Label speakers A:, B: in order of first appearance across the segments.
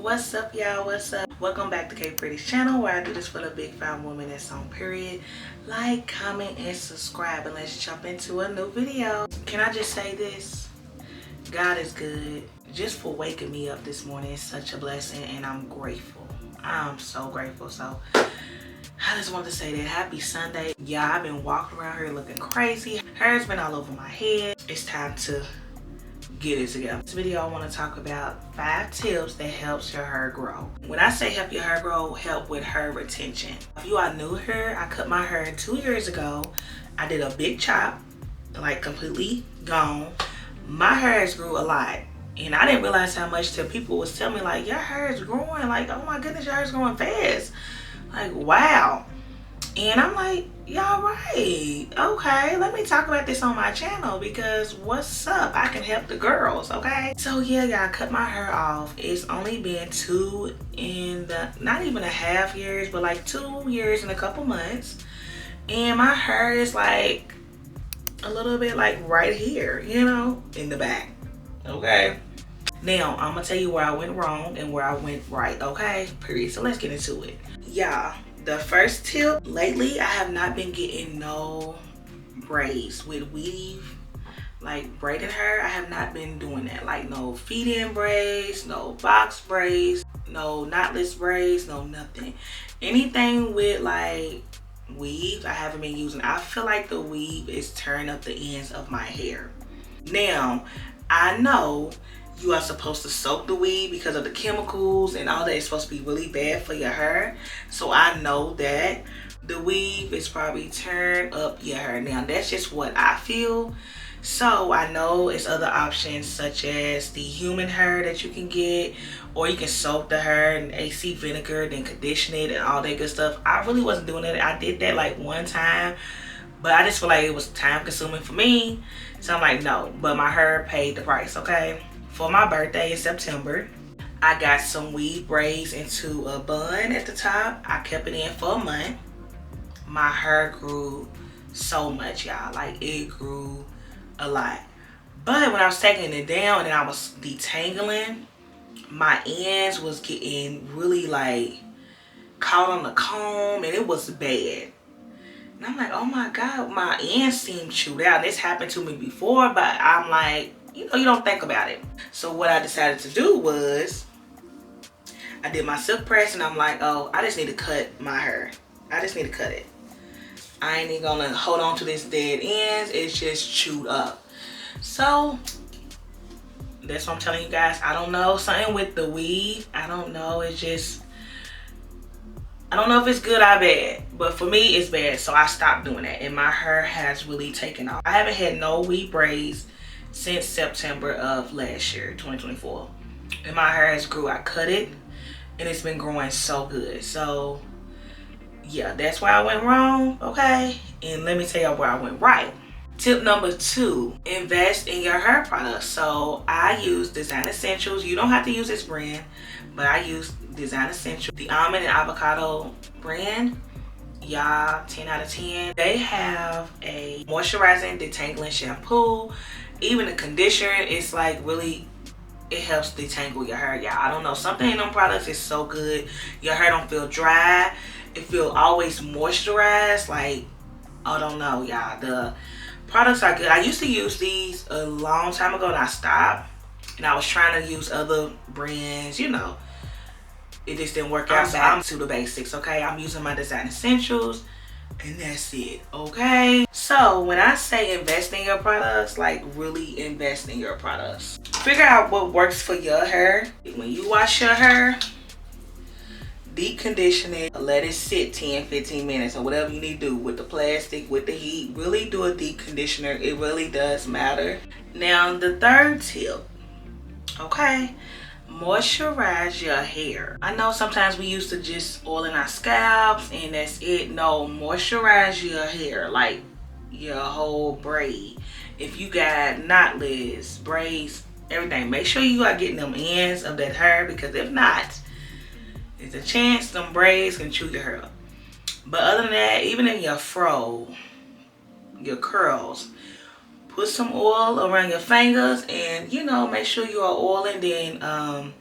A: What's up, y'all? What's up? Welcome back to K Pretty's channel, where I do this for the big fine woman that's on period. Like, comment, and subscribe, and let's jump into a new video. Can I just say this? God is good. Just for waking me up this morning is such a blessing, and I'm grateful. I'm so grateful. So I just wanted to say that happy Sunday. Yeah, I've been walking around here looking crazy. Hair's been all over my head. It's time to get it together. This video I want to talk about 5 tips that helps your hair grow. When I say help your hair grow, help with hair retention. If you are new here, I cut my hair 2 years ago. I did a big chop, like completely gone. My hair has grew a lot, and I didn't realize how much till people was telling me like, your hair is growing, like, oh my goodness, your hair is growing fast. Like, wow. And I'm like, y'all right. Okay, let me talk about this on my channel because what's up? I can help the girls, okay? So yeah, y'all, cut my hair off. It's only been not even a half years, but like 2 years and a couple months. And my hair is like a little bit like right here, you know, in the back, okay? Now, I'm gonna tell you where I went wrong and where I went right, okay? Period. So let's get into it. Y'all, the first tip, lately I have not been getting no braids with weave, like braided hair. I have not been doing that. Like no feed-in braids, no box braids, no knotless braids, no nothing. Anything with like weave, I haven't been using. I feel like the weave is tearing up the ends of my hair. Now, I know you are supposed to soak the weave because of the chemicals and all that. It's supposed to be really bad for your hair. So I know that the weave is probably tearing up your hair. Now, that's just what I feel. So I know it's other options such as the human hair that you can get, or you can soak the hair in AC vinegar, then condition it and all that good stuff. I really wasn't doing it. I did that like one time, but I just feel like it was time consuming for me. So I'm like, no, but my hair paid the price, okay? For my birthday in September, I got some weave braids into a bun at the top. I kept it in for a month. My hair grew so much, y'all. Like, it grew a lot. But when I was taking it down and I was detangling, my ends was getting really like caught on the comb, and it was bad. And I'm like, oh my God, my ends seem chewed out. This happened to me before, but I'm like, you know, you don't think about it. So what I decided to do was, I did my silk press, and I'm like, oh, I just need to cut my hair. I just need to cut it. I ain't even gonna hold on to this dead ends. It's just chewed up. So that's what I'm telling you guys. I don't know, something with the weave. I don't know. It's just, I don't know if it's good or bad, but for me, it's bad. So I stopped doing that, and my hair has really taken off. I haven't had no weave braids since September of last year, 2024. And my hair has grew. I cut it, and it's been growing so good. So yeah, that's where I went wrong, okay? And let me tell you where I went right. Tip number 2, invest in your hair products. So I use Design Essentials. You don't have to use this brand, but I use Design Essentials. The almond and avocado brand, y'all, 10 out of 10. They have a moisturizing, detangling shampoo. Even the conditioner, it's like really, it helps detangle your hair, y'all. I don't know, something in them products is so good. Your hair don't feel dry. It feel always moisturized. Like, I don't know, y'all. The products are good. I used to use these a long time ago, and I stopped. And I was trying to use other brands, you know. It just didn't work out. So I'm to the basics, okay? I'm using my Design Essentials, and that's it, okay? So when I say invest in your products, like really invest in your products. Figure out what works for your hair. When you wash your hair, deep condition it, let it sit 10-15 minutes or whatever you need to do with the plastic, with the heat. Really do a deep conditioner. It really does matter. Now the third tip, okay, moisturize your hair. I know sometimes we used to just oil in our scalps and that's it. No, moisturize your hair, like your whole braid. If you got knotless, braids, everything, make sure you are getting them ends of that hair, because if not, there's a chance them braids can chew your hair up. But other than that, even in your fro, your curls, put some oil around your fingers, and you know, make sure you are oiling. Then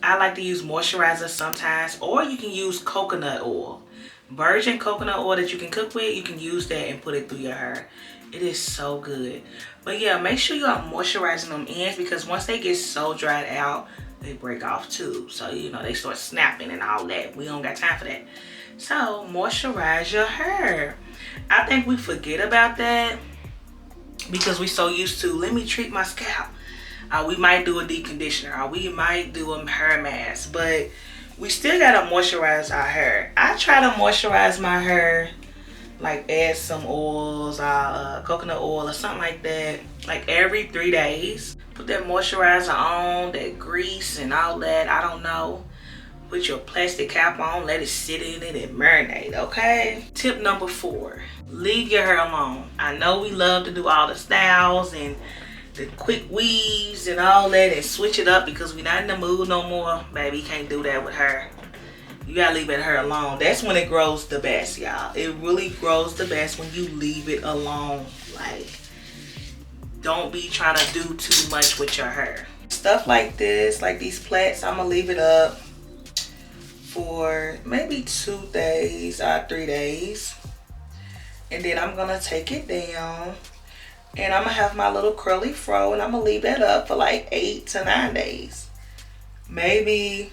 A: I like to use moisturizer sometimes, or you can use coconut oil. Virgin coconut oil that you can cook with, you can use that and put it through your hair. It is so good. But yeah, make sure you are moisturizing them ends, because once they get so dried out, they break off too. So, you know, they start snapping and all that. We don't got time for that. So, moisturize your hair. I think we forget about that because we're so used to, let me treat my scalp. We might do a deep conditioner, or we might do a hair mask, but we still gotta moisturize our hair. I try to moisturize my hair, like add some oils, coconut oil or something like that, like every 3 days. Put that moisturizer on, that grease and all that, I don't know. Put your plastic cap on, let it sit in it and marinate, okay? Tip number 4, leave your hair alone. I know we love to do all the styles and the quick weaves and all that and switch it up because we're not in the mood no more. Baby, you can't do that with her. You gotta leave it her alone. That's when it grows the best, y'all. It really grows the best when you leave it alone. Like, don't be trying to do too much with your hair. Stuff like this, like these plaits, I'm gonna leave it up for maybe 2 days or 3 days. And then I'm gonna take it down. And I'm gonna have my little curly fro, and I'm gonna leave that up for like 8 to 9 days. Maybe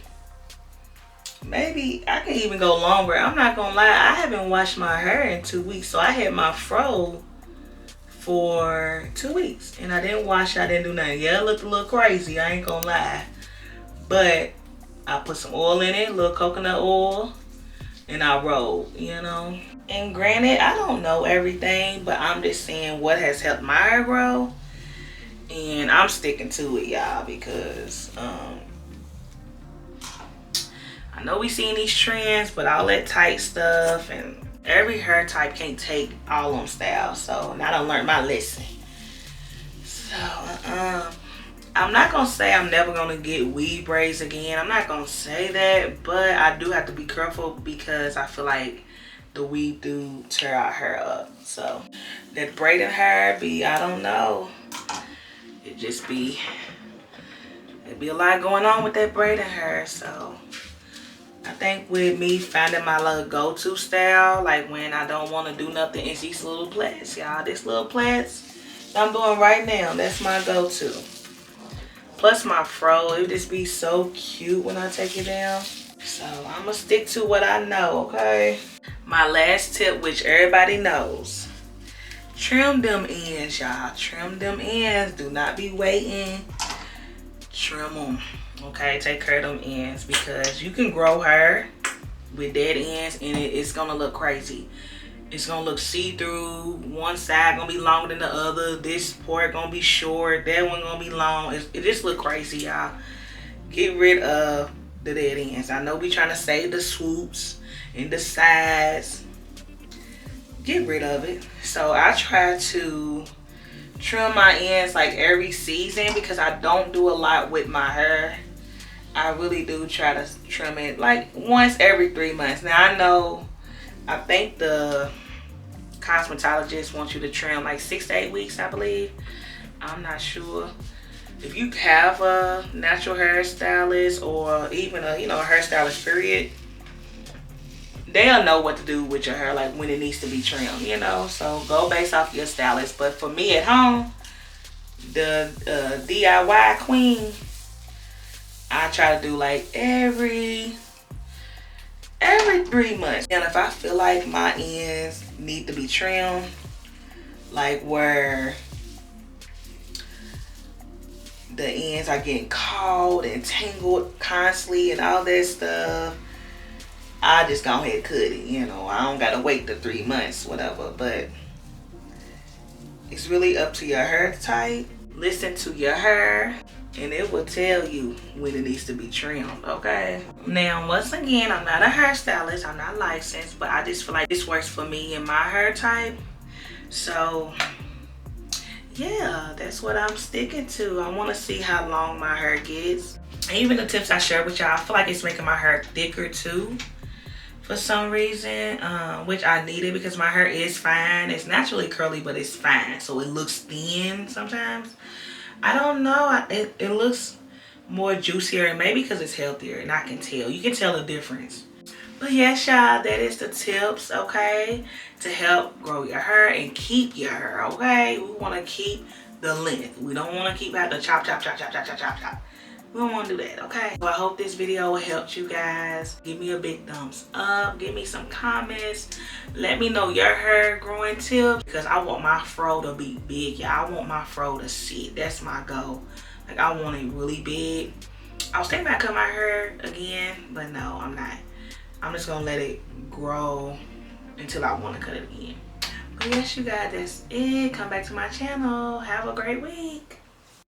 A: I can even go longer. I'm not gonna lie, I haven't washed my hair in 2 weeks. So I had my fro for 2 weeks. And I didn't wash it, I didn't do nothing. Yeah, it looked a little crazy, I ain't gonna lie. But I put some oil in it, a little coconut oil, and I rolled, you know. And granted, I don't know everything, but I'm just saying what has helped my hair grow. And I'm sticking to it, y'all, because I know we seen these trends, but all that tight stuff and every hair type can't take all them styles. So now I done learned my lesson. So I'm not gonna say I'm never gonna get weave braids again. I'm not gonna say that, but I do have to be careful because I feel like the weave do tear our hair up. So that braiding hair be, I don't know. It be a lot going on with that braiding hair. So I think with me finding my little go-to style, like when I don't want to do nothing, it's these little plaits, y'all. This little plaits I'm doing right now, that's my go-to. Plus my fro, it just be so cute when I take it down. So I'm gonna stick to what I know, okay? My last tip, which everybody knows, trim them ends, y'all. Trim them ends. Do not be waiting. Trim them, okay? Take care of them ends, because you can grow hair with dead ends and it's gonna look crazy. It's gonna look see-through. One side gonna be longer than the other. This part gonna be short. That one gonna be long. It just look crazy, y'all. Get rid of the dead ends. I know we trying to save the swoops and the sides. Get rid of it. So I try to trim my ends like every season because I don't do a lot with my hair. I really do try to trim it like once every 3 months. Now I think the cosmetologist wants you to trim like 6 to 8 weeks, I believe. I'm not sure. If you have a natural hairstylist or even a hairstylist period, they'll know what to do with your hair, like when it needs to be trimmed, so go based off your stylist. But for me at home, the DIY queen, I try to do like every 3 months. And if I feel like my ends need to be trimmed, like where the ends are getting caught and tangled constantly and all that stuff, I just go ahead and cut it. I don't gotta wait the 3 months, whatever. But it's really up to your hair type. Listen to your hair and it will tell you when it needs to be trimmed, okay? Now, once again, I'm not a hairstylist, I'm not licensed, but I just feel like this works for me and my hair type. So yeah, that's what I'm sticking to. I want to see how long my hair gets. And even the tips I shared with y'all, I feel like it's making my hair thicker too for some reason, which I needed because my hair is fine. It's naturally curly, but it's fine, so it looks thin sometimes. I don't know, it looks more juicier, and maybe because it's healthier and I can tell. You can tell the difference. But yes, y'all, that is the tips, okay, to help grow your hair and keep your hair, okay? We want to keep the length. We don't want to keep out the chop, chop, chop, chop, chop, chop, chop, chop. We don't want to do that, okay? So I hope this video helped you guys. Give me a big thumbs up. Give me some comments. Let me know your hair growing tips, because I want my fro to be big, y'all. I want my fro to sit. That's my goal. Like, I want it really big. I was thinking about cutting my hair again, but no, I'm not. I'm just gonna let it grow until I want to cut it again. But yes, you guys, that's it. Come back to my channel. Have a great week.